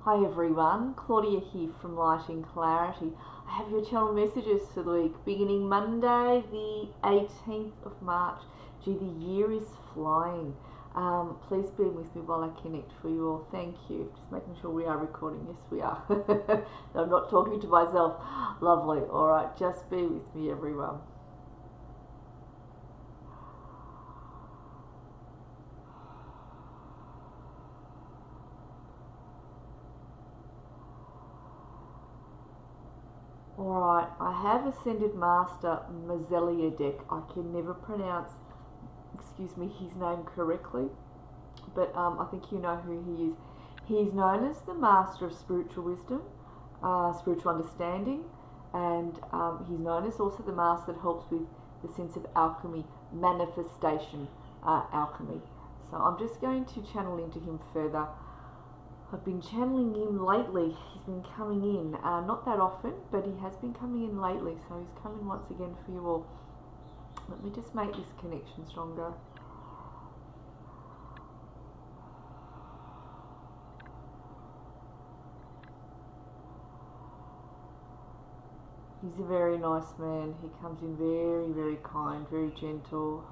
Hi everyone, Claudia here from Light and Clarity. I have your channel messages for the week beginning Monday the 18th of March. Gee, the year is flying. Please be with me while I connect for you all. Thank you. Just making sure we are recording. Yes, we are. I'm not talking to myself. Lovely. Alright, just be with me everyone. Alright, I have Ascended Master Melchizedek. I can never pronounce, his name correctly, but I think you know who he is. He is known as the Master of Spiritual Wisdom, spiritual understanding, and he's known as also the Master that helps with the sense of alchemy, manifestation alchemy. So I'm just going to channel into him further. I've been channeling him lately. He's been coming in, not that often, but he has been coming in lately, so he's coming once again for you all. Let me just make this connection stronger. He's a very nice man. He comes in very, very kind, very gentle.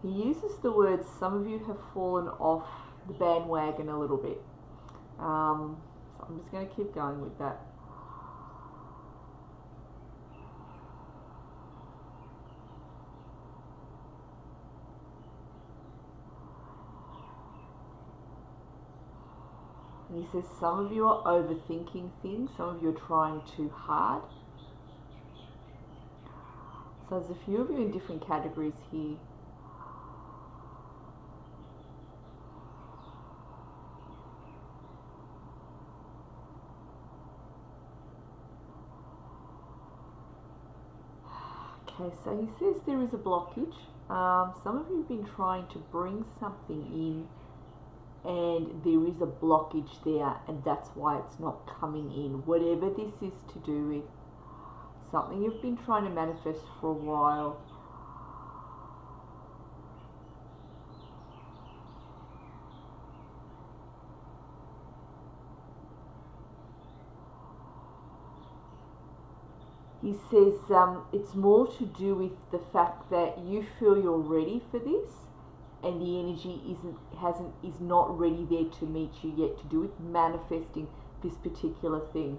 He uses the words, some of you have fallen off the bandwagon a little bit. So I'm just going to keep going with that. And he says some of you are overthinking things, some of you are trying too hard. So there's a few of you in different categories here. Okay, so he says there is a blockage. Some of you have been trying to bring something in and there is a blockage there, and that's why it's not coming in. Whatever this is to do with, something you've been trying to manifest for a while. He says it's more to do with the fact that you feel you're ready for this, and the energy is not ready there to meet you yet, to do with manifesting this particular thing.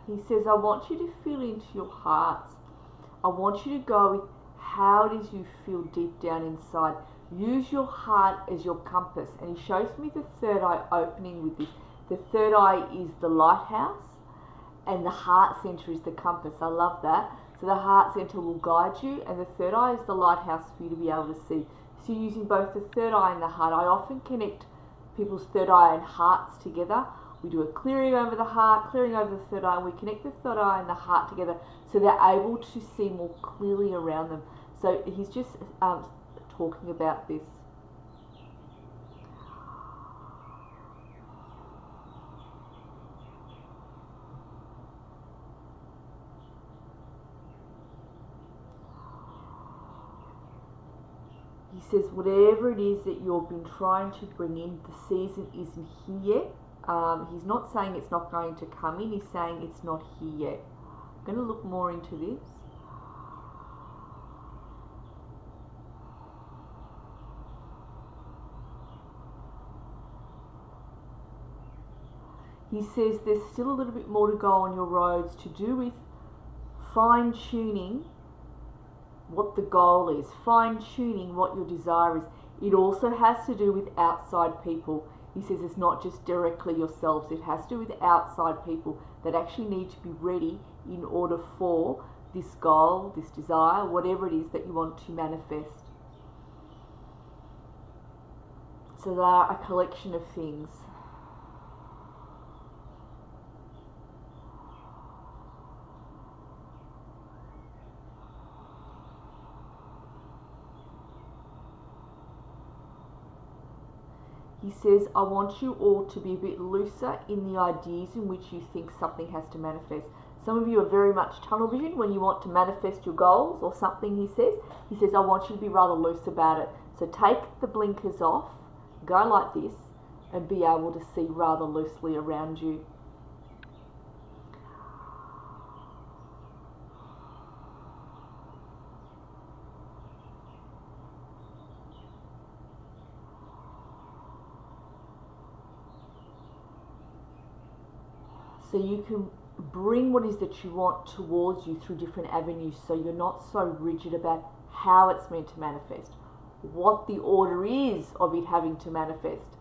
He says, I want you to feel into your hearts. I want you to go with how it is you feel deep down inside. Use your heart as your compass. And he shows me the third eye opening with this. The third eye is the lighthouse and the heart center is the compass. I love that. So the heart center will guide you and the third eye is the lighthouse for you to be able to see. So you're using both the third eye and the heart. I often connect people's third eye and hearts together. We do a clearing over the heart, clearing over the third eye, and we connect the third eye and the heart together so they're able to see more clearly around them. So he's just talking about this. He says whatever it is that you've been trying to bring in, the season isn't here yet. He's not saying it's not going to come in, he's saying it's not here yet. I'm going to look more into this. He says there's still a little bit more to go on your roads to do with fine-tuning what the goal is, fine-tuning what your desire is. It also has to do with outside people. He says it's not just directly yourselves, it has to do with outside people that actually need to be ready in order for this goal, this desire, whatever it is that you want to manifest. So they are a collection of things. He says, I want you all to be a bit looser in the ideas in which you think something has to manifest. Some of you are very much tunnel vision when you want to manifest your goals or something, he says. He says, I want you to be rather loose about it. So take the blinkers off, go like this, and be able to see rather loosely around you. So you can bring what is that you want towards you through different avenues, so you're not so rigid about how it's meant to manifest, what the order is of it having to manifest,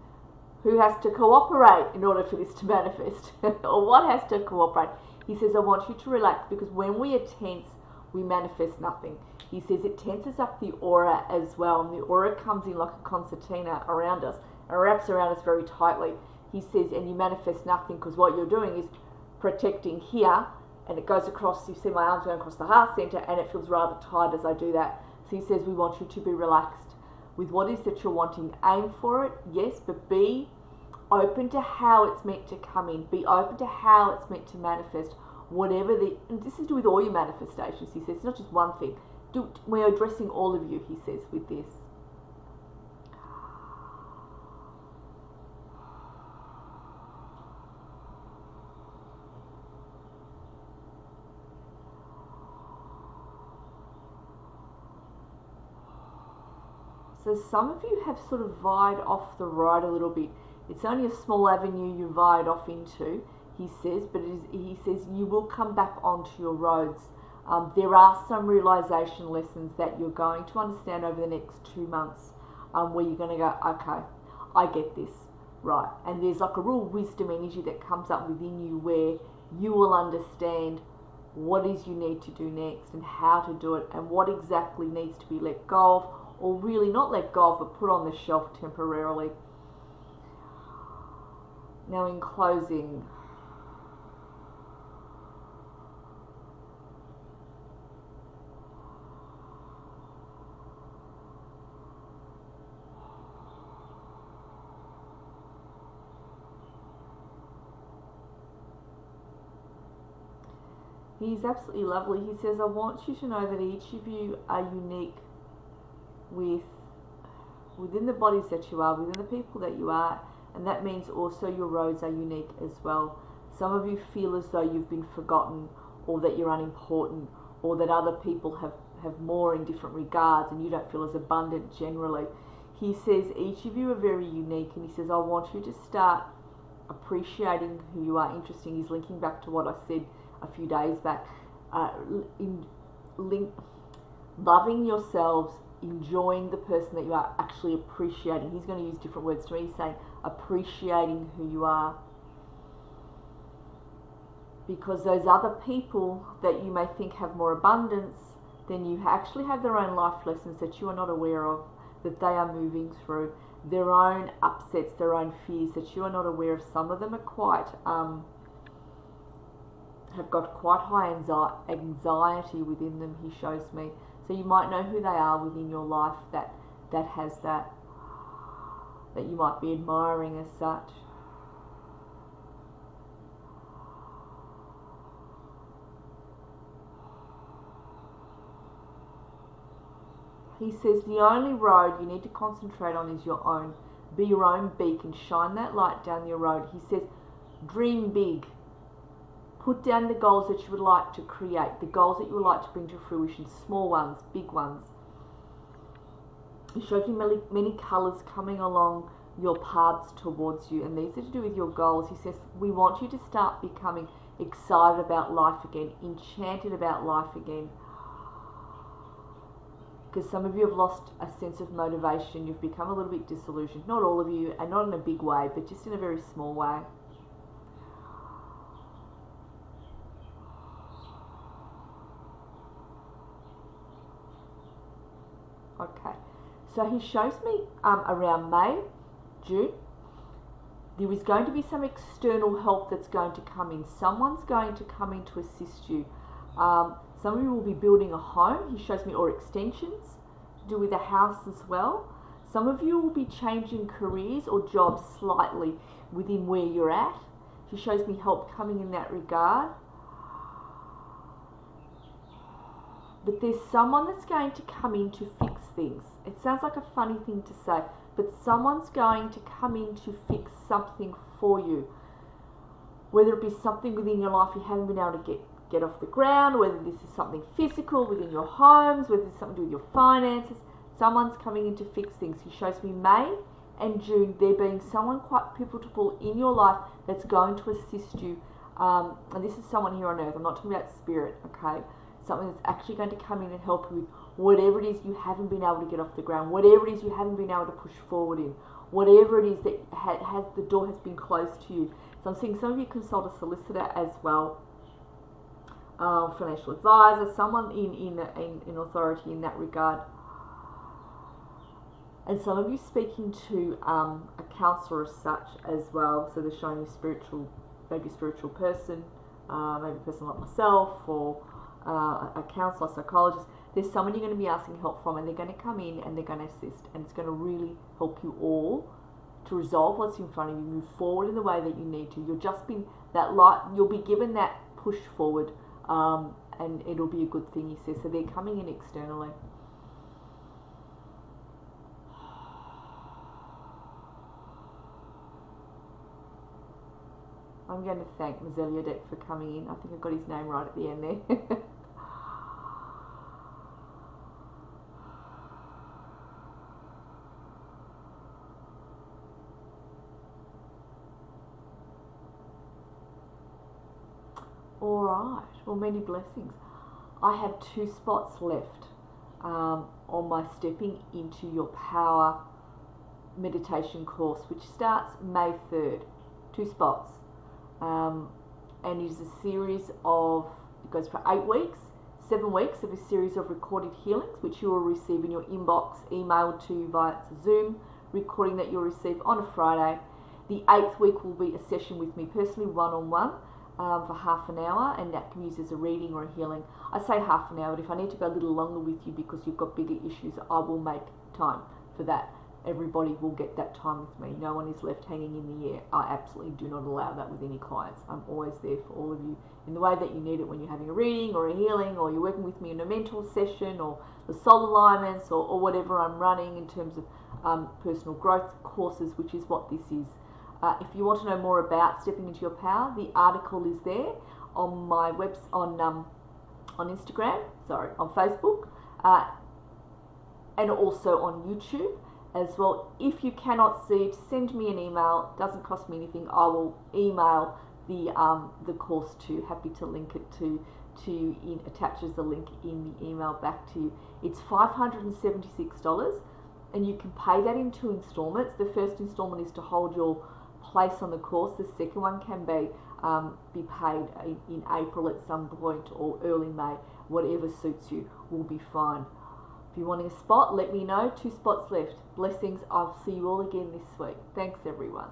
who has to cooperate in order for this to manifest, or what has to cooperate. He says, I want you to relax, because when we are tense, we manifest nothing. He says it tenses up the aura as well, and the aura comes in like a concertina around us and wraps around us very tightly. He says, and you manifest nothing, because what you're doing is protecting here, and it goes across, you see my arms going across the heart center, and it feels rather tight as I do that. So he says, we want you to be relaxed with what is that you're wanting. Aim for it, yes, but be open to how it's meant to come in. Be open to how it's meant to manifest. Whatever and this is to do with all your manifestations, he says. It's not just one thing. We're addressing all of you, he says, with this. So some of you have sort of veered off the road a little bit. It's only a small avenue you veered off into, he says, but he says you will come back onto your roads. There are some realization lessons that you're going to understand over the next 2 months, where you're going to go, okay, I get this, right. And there's like a real wisdom energy that comes up within you where you will understand what is you need to do next and how to do it, and what exactly needs to be let go of, or really not let go of, but put on the shelf temporarily. Now in closing, he's absolutely lovely. He says, I want you to know that each of you are unique within the bodies that you are, within the people that you are, and that means also your roads are unique as well. Some of you feel as though you've been forgotten, or that you're unimportant, or that other people have more in different regards and you don't feel as abundant generally. He says each of you are very unique, and he says, I want you to start appreciating who you are. Interesting, he's linking back to what I said a few days back, loving yourselves, enjoying the person that you are, actually appreciating. He's going to use different words to me. He's saying appreciating who you are, because those other people that you may think have more abundance than you actually have their own life lessons that you are not aware of, that they are moving through, their own upsets, their own fears that you are not aware of. Some of them are quite have got quite high anxiety within them, he shows me. So you might know who they are within your life that has that you might be admiring as such. He says the only road you need to concentrate on is your own. Be your own beacon. Shine that light down your road. He says dream big. Put down the goals that you would like to create, the goals that you would like to bring to fruition, small ones, big ones. He shows you many colours coming along your paths towards you, and these are to do with your goals. He says, we want you to start becoming excited about life again, enchanted about life again. Because some of you have lost a sense of motivation. You've become a little bit disillusioned. Not all of you, and not in a big way, but just in a very small way. Okay, so he shows me around May, June, there is going to be some external help that's going to come in. Someone's going to come in to assist you. Some of you will be building a home, he shows me, or extensions to do with a house as well. Some of you will be changing careers or jobs slightly within where you're at. She shows me help coming in that regard. But there's someone that's going to come in to fix things. It sounds like a funny thing to say, but someone's going to come in to fix something for you. Whether it be something within your life you haven't been able to get off the ground, whether this is something physical within your homes, whether it's something to do with your finances, someone's coming in to fix things. He shows me May and June, there being someone quite pivotal in your life that's going to assist you. And this is someone here on earth. I'm not talking about spirit, okay? Something that's actually going to come in and help you with whatever it is you haven't been able to get off the ground, whatever it is you haven't been able to push forward in, whatever it is that the door has been closed to you. So I'm seeing some of you consult a solicitor as well, financial advisor, someone in authority in that regard. And some of you speaking to a counsellor as such as well. So they're showing you maybe a spiritual person, maybe a person like myself, or a counsellor, psychologist. There's someone you're going to be asking help from, and they're going to come in and they're going to assist, and it's going to really help you all to resolve what's in front of you, move forward in the way that you need to. You'll just be that light. You'll be given that push forward, and it'll be a good thing. He says. So they're coming in externally. I'm going to thank Melchizedek for coming in. I think I got his name right at the end there. Alright, well, many blessings. I have 2 spots left on my Stepping into Your Power meditation course, which starts May 3rd. 2 spots. And it is a series of, it goes for 8 weeks, 7 weeks of a series of recorded healings, which you will receive in your inbox, emailed to you via Zoom recording that you'll receive on a Friday. The 8th week will be a session with me personally, one-on-one, for half an hour, and that can be used as a reading or a healing. I say half an hour, but if I need to go a little longer with you because you've got bigger issues, I will make time for that. Everybody will get that time with me. No one is left hanging in the air. I absolutely do not allow that with any clients. I'm always there for all of you in the way that you need it when you're having a reading or a healing, or you're working with me in a mental session, or the soul alignments, or whatever I'm running in terms of personal growth courses, which is what this is. If you want to know more about Stepping into Your Power, the article is there on my on Instagram, on Facebook, and also on YouTube as well. If you cannot see it, send me an email. It doesn't cost me anything. I will email the course to. Happy to link it attaches the link in the email back to you. It's $576, and you can pay that in 2 installments. The first installment is to hold your place on the course. The second one can be paid in April at some point, or early May. Whatever suits you will be fine. If you're wanting a spot, let me know. 2 spots left. Blessings. I'll see you all again this week. Thanks, everyone.